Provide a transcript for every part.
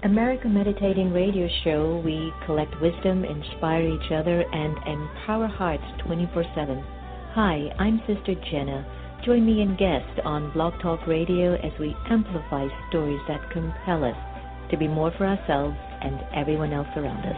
America Meditating Radio Show, we collect wisdom, inspire each other, and empower hearts 24/7. Hi, I'm Sister Jenna. Join me and guest on Blog Talk Radio as we amplify stories that compel us to be more for ourselves and everyone else around us.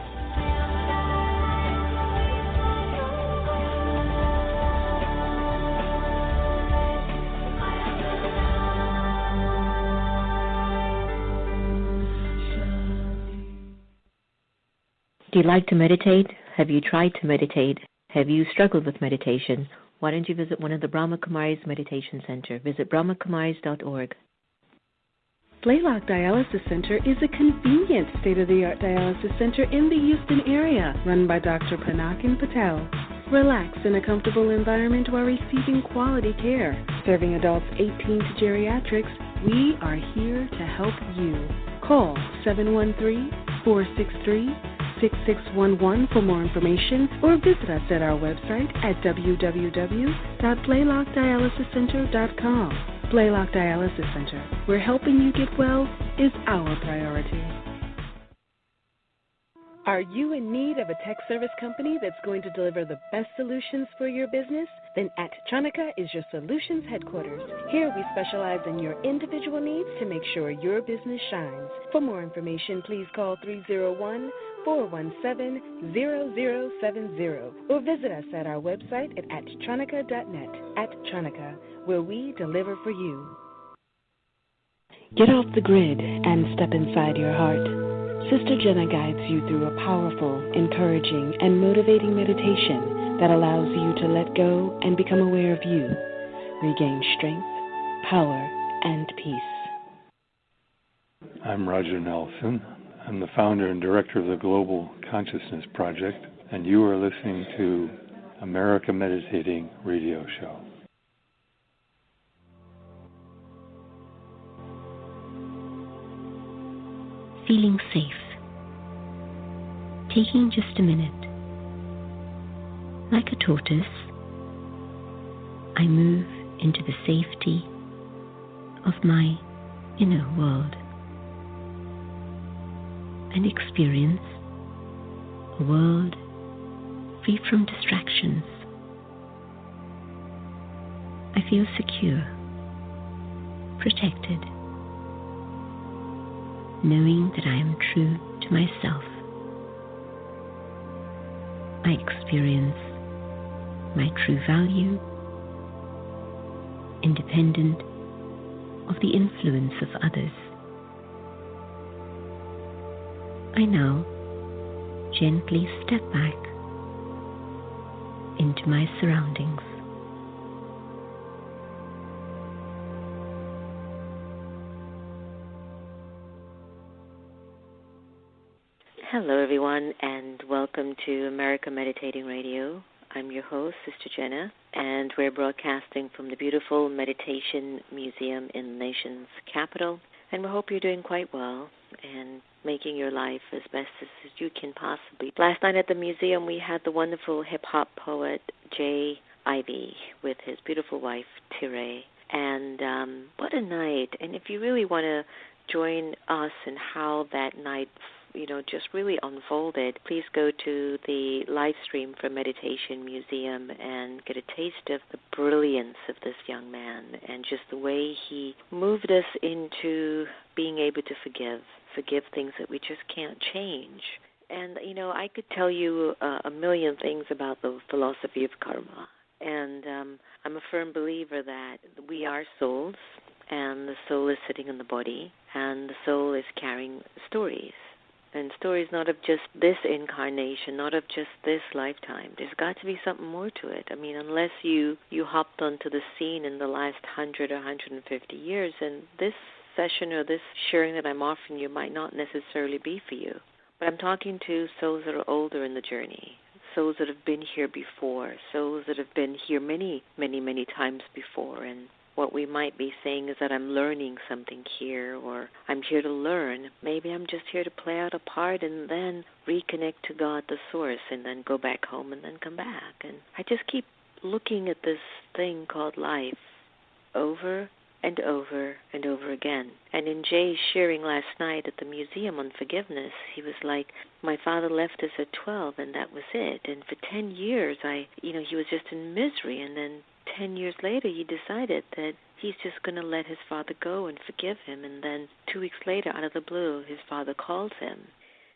Do you like to meditate? Have you tried to meditate? Have you struggled with meditation? Why don't you visit one of the Brahma Kumaris Meditation Center? Visit brahmakumaris.org. Blaylock Dialysis Center is a convenient state-of-the-art dialysis center in the Houston area, run by Dr. Panakin Patel. Relax in a comfortable environment while receiving quality care. Serving adults 18 to geriatrics, we are here to help you. Call 713-463-6611 for more information, or visit us at our website at www.blaylockdialysiscenter.com. Blaylock Dialysis Center, where helping you get well is our priority. Are you in need of a tech service company that's going to deliver the best solutions for your business? Then At-Tronica is your solutions headquarters. Here we specialize in your individual needs to make sure your business shines. For more information, please call 301-417-0070 or visit us at our website at attronica.net. At-Tronica, where we deliver for you. Get off the grid and step inside your heart. Sister Jenna guides you through a powerful, encouraging, and motivating meditation that allows you to let go and become aware of you, regain strength, power, and peace. I'm Roger Nelson. I'm the founder and director of the Global Consciousness Project, and you are listening to America Meditating Radio Show. Feeling safe. Taking just a minute. Like a tortoise, I move into the safety of my inner world and experience a world free from distractions. I feel secure, protected, knowing that I am true to myself. I experience my true value, independent of the influence of others. I now gently step back into my surroundings. Hello, everyone, and welcome to America Meditating Radio. I'm your host, Sister Jenna, and we're broadcasting from the beautiful Meditation Museum in the nation's capital. And we hope you're doing quite well and making your life as best as you can possibly. Last night at the museum, we had the wonderful hip-hop poet Jay Ivey with his beautiful wife, Tire. And what a night. And if you really want to join us in how that night just really unfolded, please go to the live stream from Meditation Museum and get a taste of the brilliance of this young man and just the way he moved us into being able to forgive things that we just can't change. And, I could tell you a million things about the philosophy of karma. And I'm a firm believer that we are souls, and the soul is sitting in the body, and the soul is carrying stories. And stories not of just this incarnation, not of just this lifetime. There's got to be something more to it. I mean, unless you hopped onto the scene in the last 100 or 150 years, and this session or this sharing that I'm offering you might not necessarily be for you. But I'm talking to souls that are older in the journey, souls that have been here before, souls that have been here many, many, many times before. And what we might be saying is that I'm learning something here, or I'm here to learn. Maybe I'm just here to play out a part and then reconnect to God, the source, and then go back home and then come back. And I just keep looking at this thing called life over and over and over again. And in Jay's sharing last night at the museum on forgiveness, he was like, my father left us at 12 and that was it. And for 10 years, he was just in misery. And then 10 years later, he decided that he's just going to let his father go and forgive him. And then 2 weeks later, out of the blue, his father calls him.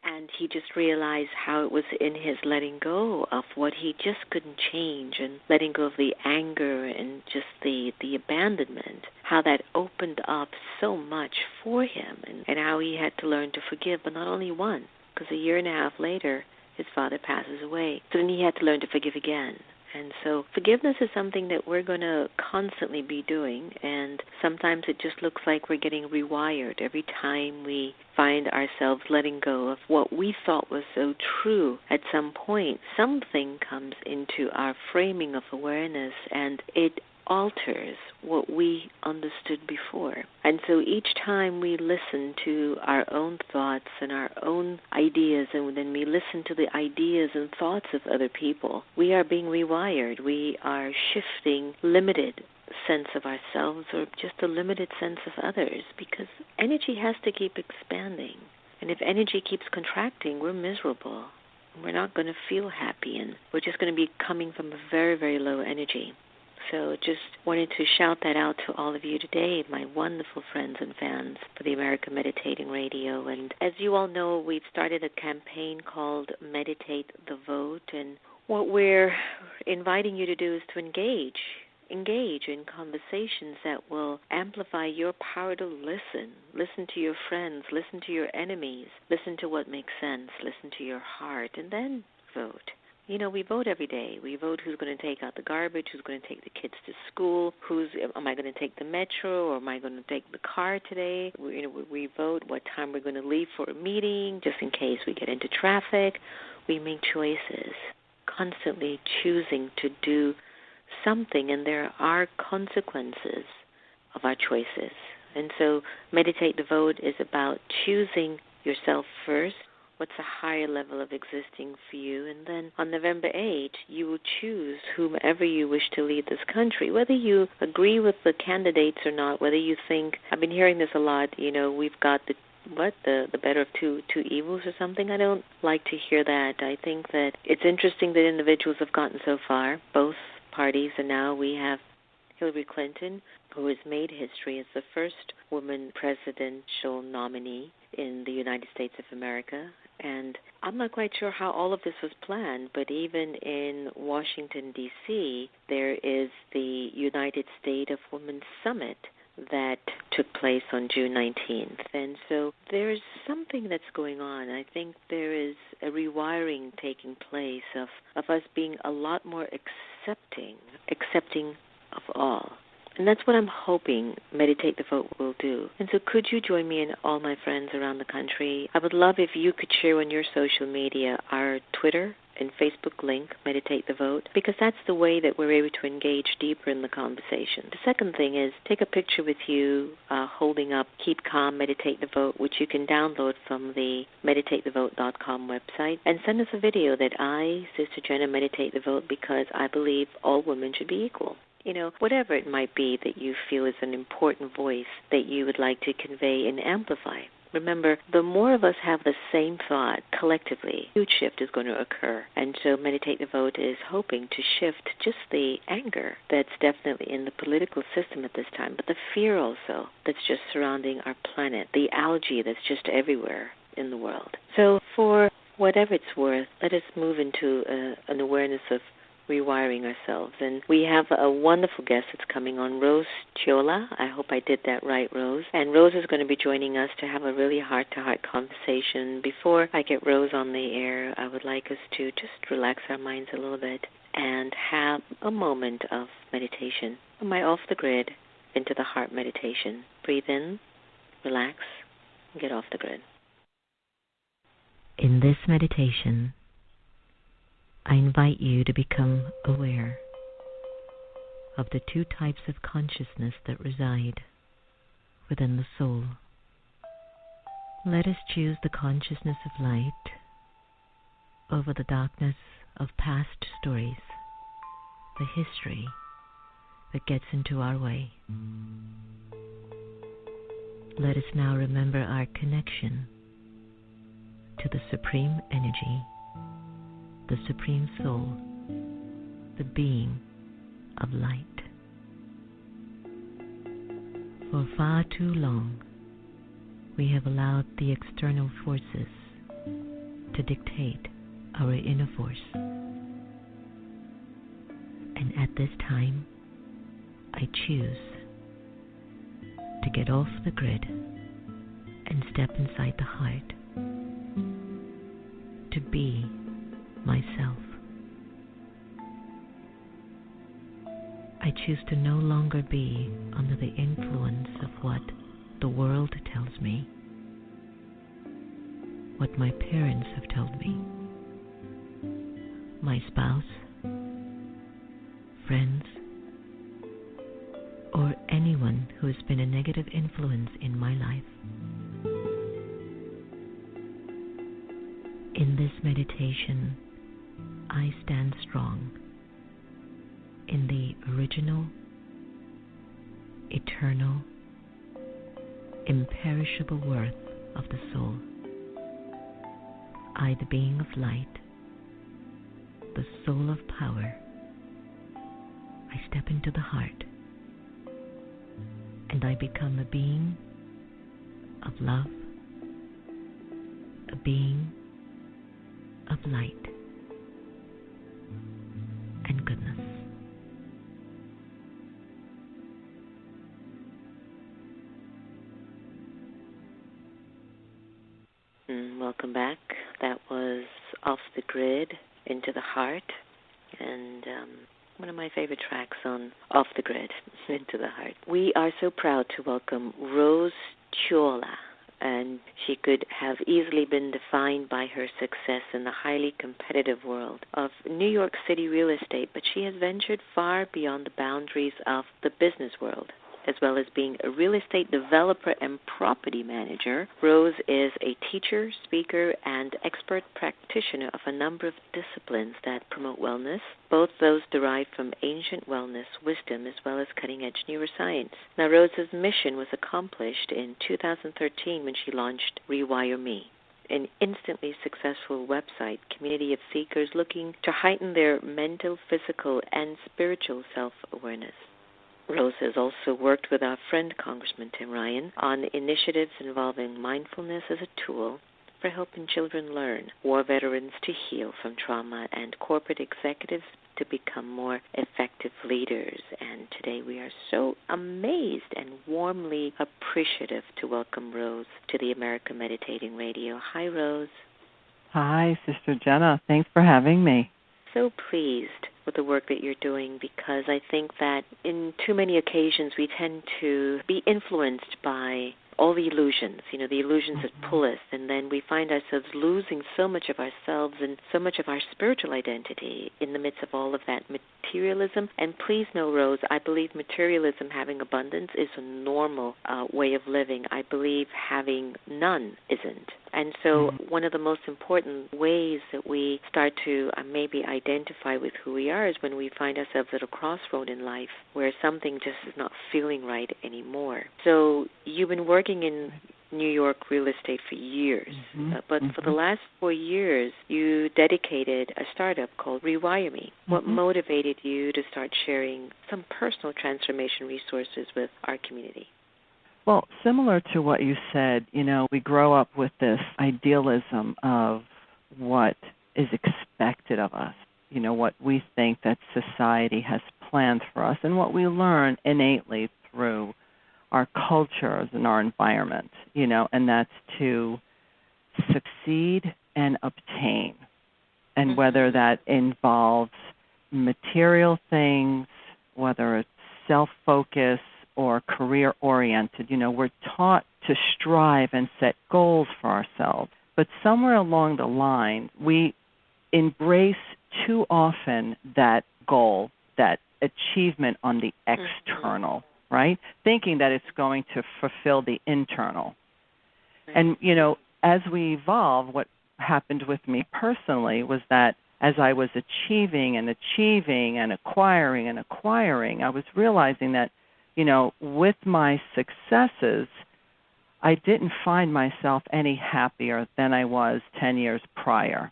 And he just realized how it was in his letting go of what he just couldn't change, and letting go of the anger and just the abandonment, how that opened up so much for him, and how he had to learn to forgive, but not only one, because a year and a half later, his father passes away. So then he had to learn to forgive again. And so forgiveness is something that we're going to constantly be doing, and sometimes it just looks like we're getting rewired every time we find ourselves letting go of what we thought was so true. At some point, something comes into our framing of awareness, and it alters what we understood before. And so each time we listen to our own thoughts and our own ideas, and then we listen to the ideas and thoughts of other people, we are being rewired. We are shifting limited sense of ourselves or just a limited sense of others, because energy has to keep expanding. And if energy keeps contracting, we're miserable. We're not going to feel happy, and we're just going to be coming from a very, very low energy. So just wanted to shout that out to all of you today, my wonderful friends and fans for the America Meditating Radio. And as you all know, we've started a campaign called Meditate the Vote. And what we're inviting you to do is to engage in conversations that will amplify your power to listen. Listen to your friends, listen to your enemies, listen to what makes sense, listen to your heart, and then vote. You know, we vote every day. We vote who's going to take out the garbage, who's going to take the kids to school, am I going to take the metro, or am I going to take the car today? We vote what time we're going to leave for a meeting, just in case we get into traffic. We make choices, constantly choosing to do something, and there are consequences of our choices. And so Meditate the Vote is about choosing yourself first. What's a higher level of existing for you? And then on November 8th, you will choose whomever you wish to lead this country, whether you agree with the candidates or not, whether you think, I've been hearing this a lot, we've got the better of two evils or something. I don't like to hear that. I think that it's interesting that individuals have gotten so far, both parties, and now we have Hillary Clinton, who has made history as the first woman presidential nominee in the United States of America. And I'm not quite sure how all of this was planned, but even in Washington, D.C., there is the United States of Women Summit that took place on June 19th. And so there's something that's going on. I think there is a rewiring taking place of us being a lot more accepting of all. And that's what I'm hoping Meditate the Vote will do. And so could you join me and all my friends around the country? I would love if you could share on your social media our Twitter and Facebook link, Meditate the Vote, because that's the way that we're able to engage deeper in the conversation. The second thing is take a picture with you holding up Keep Calm, Meditate the Vote, which you can download from the meditatethevote.com website, and send us a video that I, Sister Jenna, meditate the vote because I believe all women should be equal. Whatever it might be that you feel is an important voice that you would like to convey and amplify. Remember, the more of us have the same thought collectively, a huge shift is going to occur. And so Meditate the Vote is hoping to shift just the anger that's definitely in the political system at this time, but the fear also that's just surrounding our planet, the algae that's just everywhere in the world. So for whatever it's worth, let us move into an awareness of rewiring ourselves. And we have a wonderful guest that's coming on, Rose-caiola. I hope I did that right, Rose. And Rose is going to be joining us to have a really heart-to-heart conversation. Before I get Rose on the air, I would like us to just relax our minds a little bit and have a moment of meditation. Am I off the grid into the heart meditation? Breathe in, relax, and get off the grid. In this meditation, I invite you to become aware of the two types of consciousness that reside within the soul. Let us choose the consciousness of light over the darkness of past stories, the history that gets into our way. Let us now remember our connection to the Supreme Energy, the Supreme Soul, the being of light. For far too long, we have allowed the external forces to dictate our inner force. And at this time, I choose to get off the grid and step inside the heart, to be myself. I choose to no longer be under the influence of what the world tells me, what my parents have told me, my spouse, friends, or anyone who has been a negative influence in my life. In this meditation, I stand strong in the original, eternal, imperishable worth of the soul. I, the being of light, the soul of power, I step into the heart, and I become a being of love, a being of light and goodness. Welcome back. That was Off the Grid, Into the Heart, and one of my favorite tracks on Off the Grid, Into the Heart. We are so proud to welcome rose-caiola, and she could have easily been defined by her success in the highly competitive world of New York City real estate, but she has ventured far beyond the boundaries of the business world. As well as being a real estate developer and property manager, Rose is a teacher, speaker, and expert practitioner of a number of disciplines that promote wellness, both those derived from ancient wellness wisdom as well as cutting-edge neuroscience. Now, Rose's mission was accomplished in 2013 when she launched rewire-me, an instantly successful website community of seekers looking to heighten their mental, physical, and spiritual self-awareness. Rose has also worked with our friend Congressman Tim Ryan on initiatives involving mindfulness as a tool for helping children learn, war veterans to heal from trauma, and corporate executives to become more effective leaders. And today we are so amazed and warmly appreciative to welcome Rose to the America Meditating Radio. Hi, Rose. Hi, Sister Jenna. Thanks for having me. So pleased with the work that you're doing, because I think that in too many occasions we tend to be influenced by all the illusions, the illusions that pull us, and then we find ourselves losing so much of ourselves and so much of our spiritual identity in the midst of all of that materialism. And please know, Rose, I believe materialism, having abundance, is a normal way of living. I believe having none isn't. And so one of the most important ways that we start to maybe identify with who we are is when we find ourselves at a crossroad in life where something just is not feeling right anymore. So you've been working in New York real estate for years, but for the last 4 years, you dedicated a startup called Rewire-me. What motivated you to start sharing some personal transformation resources with our community? Well, similar to what you said, we grow up with this idealism of what is expected of us, what we think that society has planned for us, and what we learn innately through our cultures and our environment, and that's to succeed and obtain. And whether that involves material things, whether it's self-focus or career-oriented, we're taught to strive and set goals for ourselves. But somewhere along the line, we embrace too often that goal, that achievement on the external, right? Thinking that it's going to fulfill the internal. And, as we evolve, what happened with me personally was that as I was achieving and acquiring, I was realizing that, with my successes, I didn't find myself any happier than I was 10 years prior.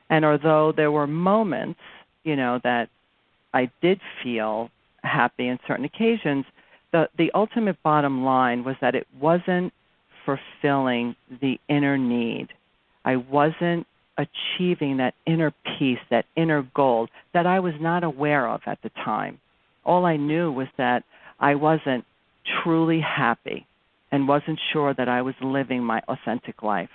And although there were moments, that I did feel happy in certain occasions, the ultimate bottom line was that it wasn't fulfilling the inner need. I wasn't achieving that inner peace, that inner goal that I was not aware of at the time. All I knew was that I wasn't truly happy and wasn't sure that I was living my authentic life.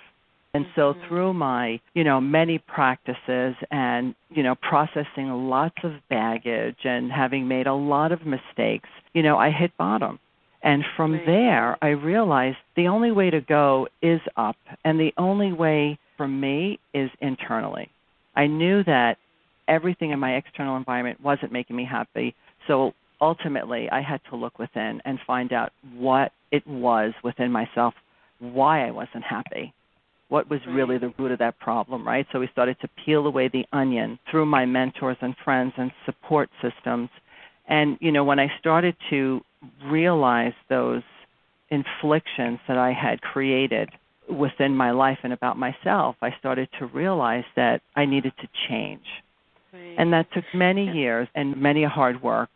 And so through my, many practices and, processing lots of baggage and having made a lot of mistakes, I hit bottom. And from there, I realized the only way to go is up, and the only way for me is internally. I knew that everything in my external environment wasn't making me happy, so ultimately I had to look within and find out what it was within myself, why I wasn't happy. What was really the root of that problem, right? So we started to peel away the onion through my mentors and friends and support systems. And, when I started to realize those inflictions that I had created within my life and about myself, I started to realize that I needed to change. And that took many years and many hard work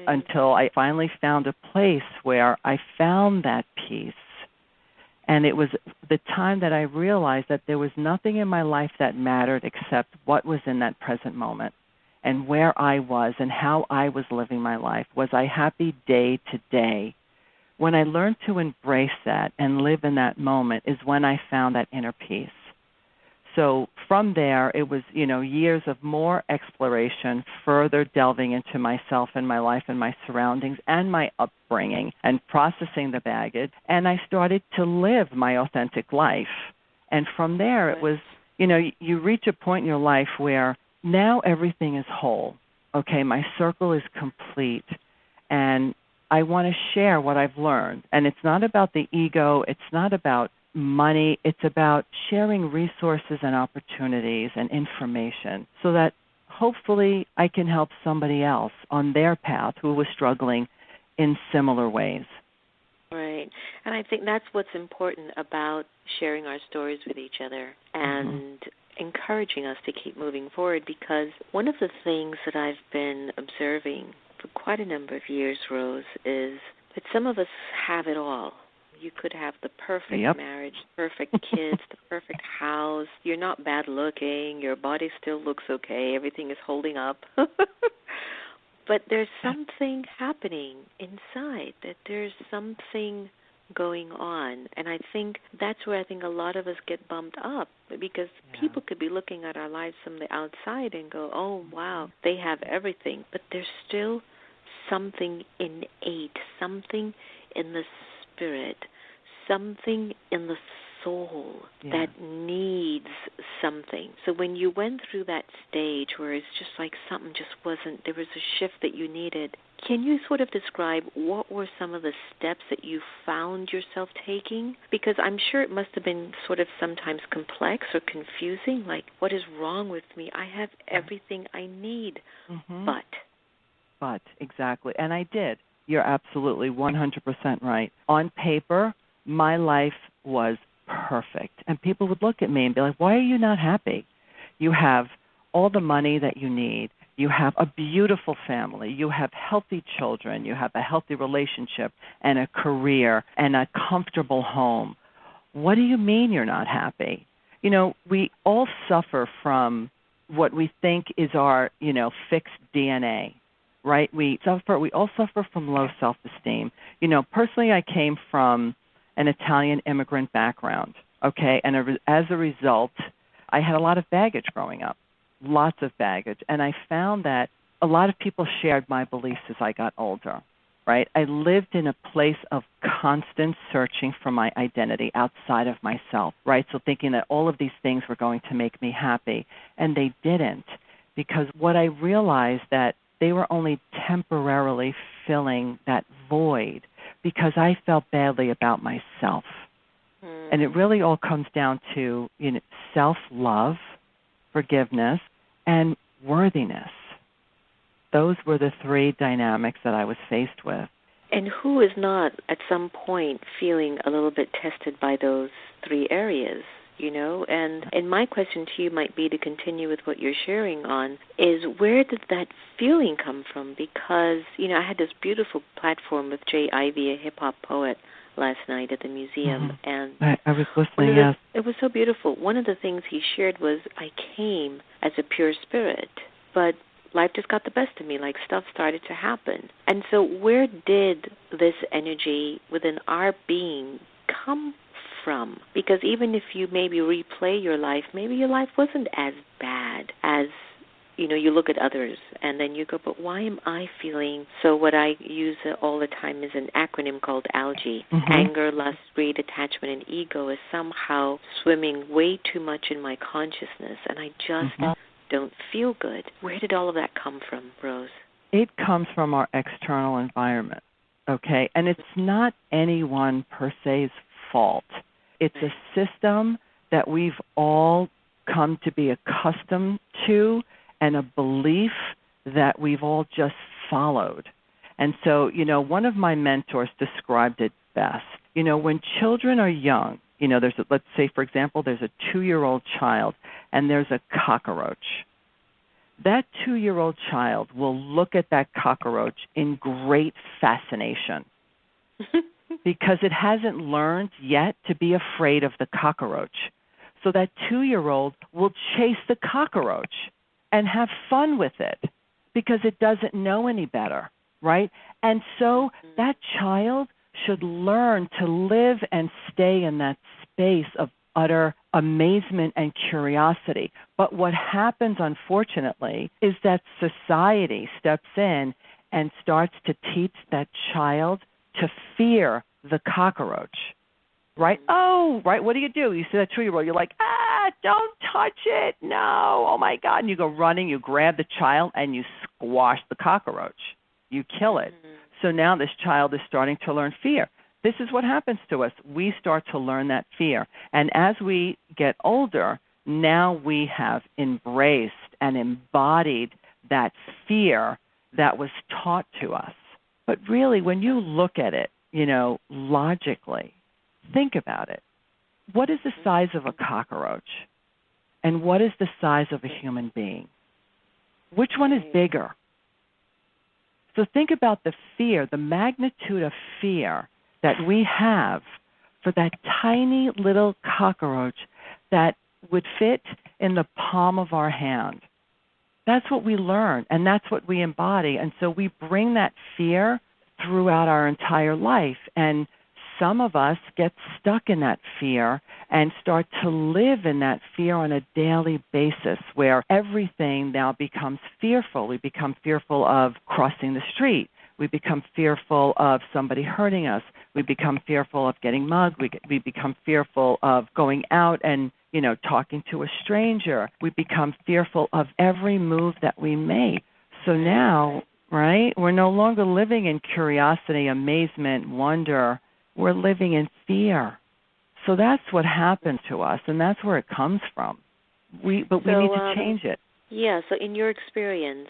until I finally found a place where I found that peace. And it was the time that I realized that there was nothing in my life that mattered except what was in that present moment and where I was and how I was living my life. Was I happy day to day? When I learned to embrace that and live in that moment is when I found that inner peace. So from there, it was, years of more exploration, further delving into myself and my life and my surroundings and my upbringing and processing the baggage. And I started to live my authentic life. And from there, it was, you reach a point in your life where now everything is whole. Okay, my circle is complete. And I want to share what I've learned. And it's not about the ego. It's not about money. It's about sharing resources and opportunities and information so that hopefully I can help somebody else on their path who was struggling in similar ways. Right. And I think that's what's important about sharing our stories with each other and encouraging us to keep moving forward, because one of the things that I've been observing for quite a number of years, Rose, is that some of us have it all. You could have the perfect marriage, perfect kids, the perfect house. You're not bad looking. Your body still looks okay. Everything is holding up. But there's something happening inside, that there's something going on. And I think that's where I think a lot of us get bumped up, because people could be looking at our lives from the outside and go, oh, wow, they have everything. But there's still something innate, something in the spirit, something in the soul that needs something. So when you went through that stage where it's just like something just wasn't, there was a shift that you needed, can you sort of describe what were some of the steps that you found yourself taking? Because I'm sure it must have been sort of sometimes complex or confusing, like, what is wrong with me? I have everything I need, But, exactly. And I did. You're absolutely 100% right. On paper, my life was perfect. And people would look at me and be like, why are you not happy? You have all the money that you need. You have a beautiful family. You have healthy children. You have a healthy relationship and a career and a comfortable home. What do you mean you're not happy? We all suffer from what we think is our, fixed DNA. Right? We all suffer from low self-esteem. Personally, I came from an Italian immigrant background, okay? And as a result, I had a lot of baggage growing up, lots of baggage. And I found that a lot of people shared my beliefs as I got older, right? I lived in a place of constant searching for my identity outside of myself, right? So thinking that all of these things were going to make me happy, and they didn't, because what I realized that they were only temporarily filling that void because I felt badly about myself. And it really all comes down to self-love, forgiveness, and worthiness. Those were the three dynamics that I was faced with. And who is not at some point feeling a little bit tested by those three areas, And my question to you might be, to continue with what you're sharing on, is where did that feeling come from? Because, I had this beautiful platform with Jay Ivey, a hip-hop poet, last night at the museum. And I was listening, yes. It was so beautiful. One of the things he shared was, I came as a pure spirit, but life just got the best of me, like stuff started to happen. And so where did this energy within our being come from? Because even if you maybe replay your life, maybe your life wasn't as bad as, you look at others and then you go, but why am I feeling? So what I use all the time is an acronym called ALGE. Anger, lust, greed, attachment, and ego is somehow swimming way too much in my consciousness, and I just don't feel good. Where did all of that come from, Rose? It comes from our external environment, okay? And it's not anyone per se's fault. It's a system that we've all come to be accustomed to, and a belief that we've all just followed. And so, one of my mentors described it best. When children are young, let's say, for example, there's a 2-year-old child and there's a cockroach. That 2-year-old child will look at that cockroach in great fascination because it hasn't learned yet to be afraid of the cockroach. So that 2-year-old will chase the cockroach and have fun with it because it doesn't know any better, right? And so that child should learn to live and stay in that space of utter amazement and curiosity. But what happens, unfortunately, is that society steps in and starts to teach that child to fear the cockroach, right? Oh, right, what do? You see that 2-year-old, you're like, don't touch it, no, oh my God. And you go running, you grab the child, and you squash the cockroach. You kill it. So now this child is starting to learn fear. This is what happens to us. We start to learn that fear. And as we get older, now we have embraced and embodied that fear that was taught to us. But really, when you look at it, logically, think about it. What is the size of a cockroach? And what is the size of a human being? Which one is bigger? So think about the fear, the magnitude of fear that we have for that tiny little cockroach that would fit in the palm of our hand. That's what we learn, and that's what we embody. And so we bring that fear throughout our entire life. And some of us get stuck in that fear and start to live in that fear on a daily basis, where everything now becomes fearful. We become fearful of crossing the street. We become fearful of somebody hurting us. We become fearful of getting mugged. We become fearful of going out and, talking to a stranger. We become fearful of every move that we make. So now, right, we're no longer living in curiosity, amazement, wonder. We're living in fear. So that's what happened to us, and that's where it comes from. We need to change it. Yeah, so in your experience,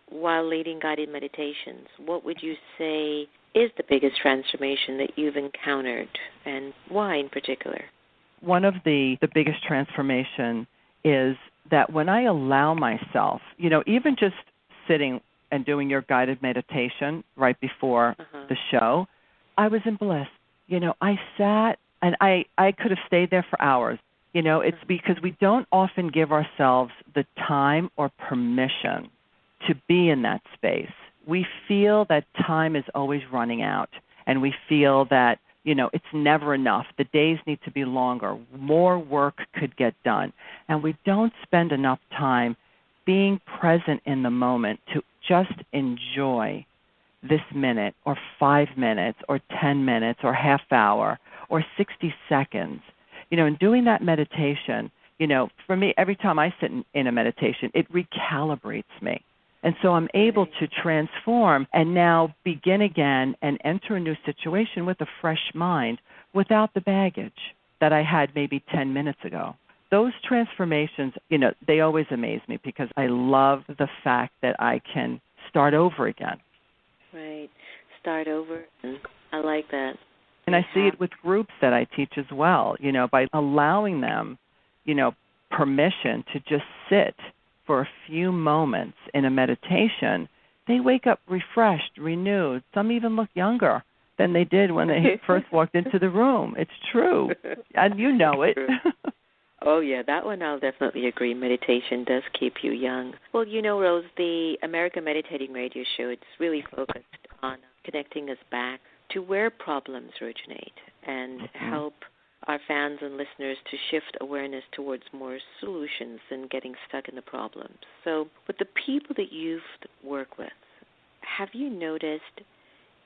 while leading guided meditations, what would you say is the biggest transformation that you've encountered, and why in particular? One of the biggest transformation is that when I allow myself, even just sitting and doing your guided meditation right before the show, I was in bliss. I sat, and I could have stayed there for hours. It's because we don't often give ourselves the time or permission to be in that space. We feel that time is always running out, and we feel that, it's never enough. The days need to be longer. More work could get done. And we don't spend enough time being present in the moment to just enjoy this minute or 5 minutes or 10 minutes or half hour or 60 seconds. In doing that meditation, for me, every time I sit in a meditation, it recalibrates me. And so I'm able to transform and now begin again and enter a new situation with a fresh mind without the baggage that I had maybe 10 minutes ago. those transformations, they always amaze me because I love the fact that I can start over again. Right. Start over. I like that. And I see it with groups that I teach as well, by allowing them, permission to just sit for a few moments in a meditation, they wake up refreshed, renewed. Some even look younger than they did when they first walked into the room. It's true. And you know it. Oh, yeah, that one I'll definitely agree. Meditation does keep you young. Well, Rose, the American Meditating Radio Show, it's really focused on connecting us back to where problems originate and help our fans and listeners to shift awareness towards more solutions than getting stuck in the problems. So with the people that you've worked with, have you noticed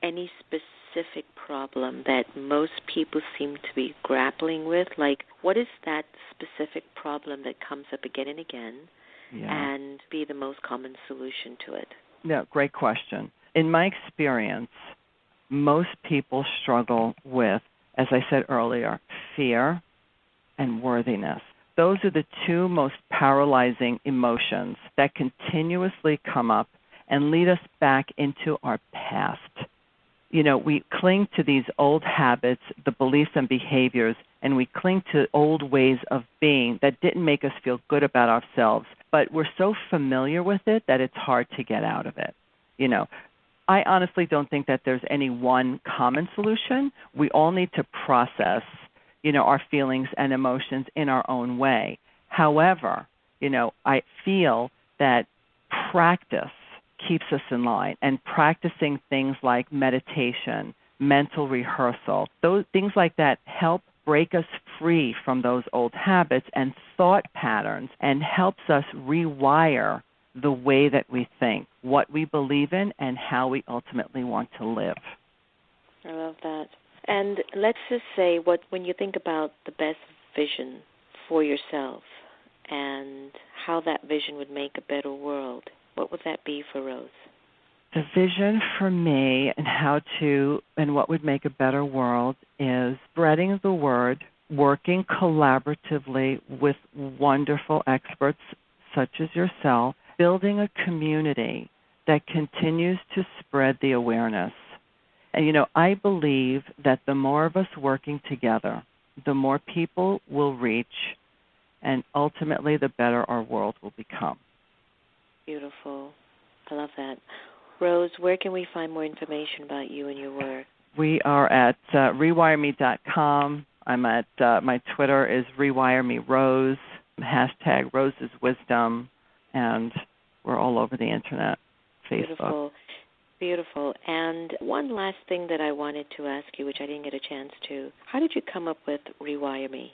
any specific problem that most people seem to be grappling with? Like, what is that specific problem that comes up again and again and be the most common solution to it? Yeah, great question. In my experience, most people struggle with, as I said earlier, fear and worthiness. Those are the two most paralyzing emotions that continuously come up and lead us back into our past. We cling to these old habits, the beliefs and behaviors, and we cling to old ways of being that didn't make us feel good about ourselves, but we're so familiar with it that it's hard to get out of it. I honestly don't think that there's any one common solution. We all need to process, our feelings and emotions in our own way. However, I feel that practice keeps us in line, and practicing things like meditation, mental rehearsal, those things like that help break us free from those old habits and thought patterns and helps us rewire the way that we think, what we believe in, and how we ultimately want to live. I love that. And let's just say, when you think about the best vision for yourself and how that vision would make a better world, what would that be for Rose? The vision for me and what would make a better world is spreading the word, working collaboratively with wonderful experts such as yourself, building a community that continues to spread the awareness. And, I believe that the more of us working together, the more people will reach, and ultimately the better our world will become. Beautiful. I love that. Rose, where can we find more information about you and your work? We are at rewire-me.com. I'm at, my Twitter is rewire-me-rose, hashtag Rose is Wisdom, and we're all over the Internet, Facebook. Beautiful. Beautiful. And one last thing that I wanted to ask you, which I didn't get a chance to, how did you come up with Rewire Me?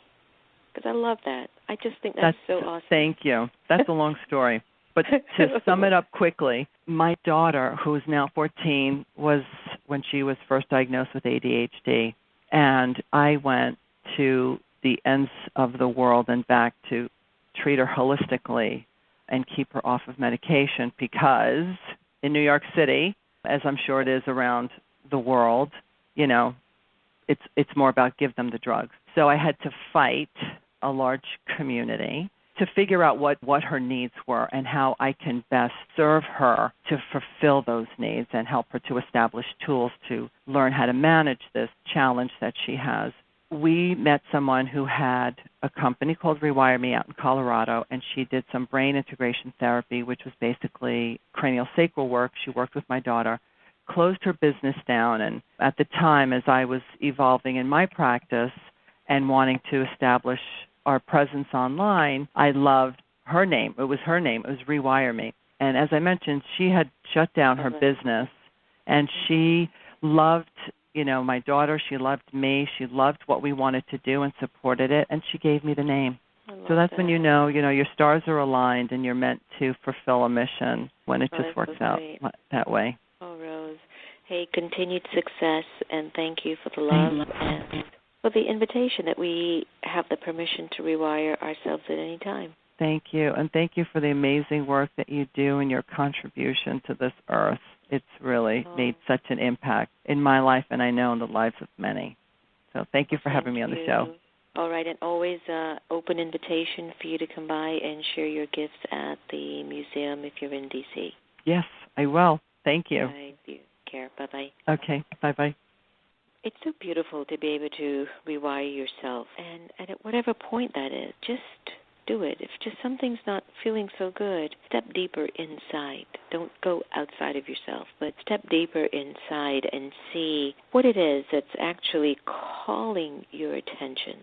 Because I love that. I just think that's so awesome. Thank you. That's a long story. But to sum it up quickly, my daughter, who is now 14, was when she was first diagnosed with ADHD, and I went to the ends of the world and back to treat her holistically and keep her off of medication because in New York City, as I'm sure it is around the world, it's more about give them the drugs. So I had to fight a large community to figure out what her needs were and how I can best serve her to fulfill those needs and help her to establish tools to learn how to manage this challenge that she has. We met someone who had a company called rewire-me out in Colorado, and she did some brain integration therapy, which was basically cranial sacral work. She worked with my daughter, closed her business down, and at the time, as I was evolving in my practice and wanting to establish our presence online, I loved her name. It was her name. It was Rewire-me. And as I mentioned, she had shut down her business, and she loved my daughter, she loved me, she loved what we wanted to do and supported it, and she gave me the name. So that's when your stars are aligned and you're meant to fulfill a mission when it just works out that way. Oh, Rose. Hey, continued success, and thank you for the love and for the invitation that we have the permission to rewire ourselves at any time. Thank you, and thank you for the amazing work that you do and your contribution to this earth. It's really made such an impact in my life, and I know in the lives of many. So thank you for having me on the show. All right, and always open invitation for you to come by and share your gifts at the museum if you're in D.C. Yes, I will. Thank you. All right, take care. Bye-bye. Okay, bye-bye. It's so beautiful to be able to rewire yourself, and at whatever point that is, just do it. If just something's not feeling so good, step deeper inside. Don't go outside of yourself, but step deeper inside and see what it is that's actually calling your attention.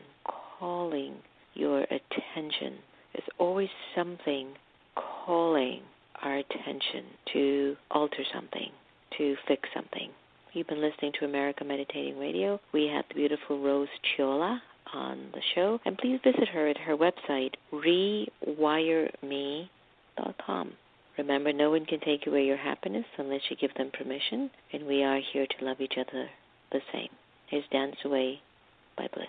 There's always something calling our attention to alter something, to fix something. You've been listening to America Meditating Radio. We have the beautiful rose-caiola on the show. And please visit her at her website, rewire-me.com. Remember, no one can take away your happiness unless you give them permission, and we are here to love each other the same. Here's Dance Away by Bliss.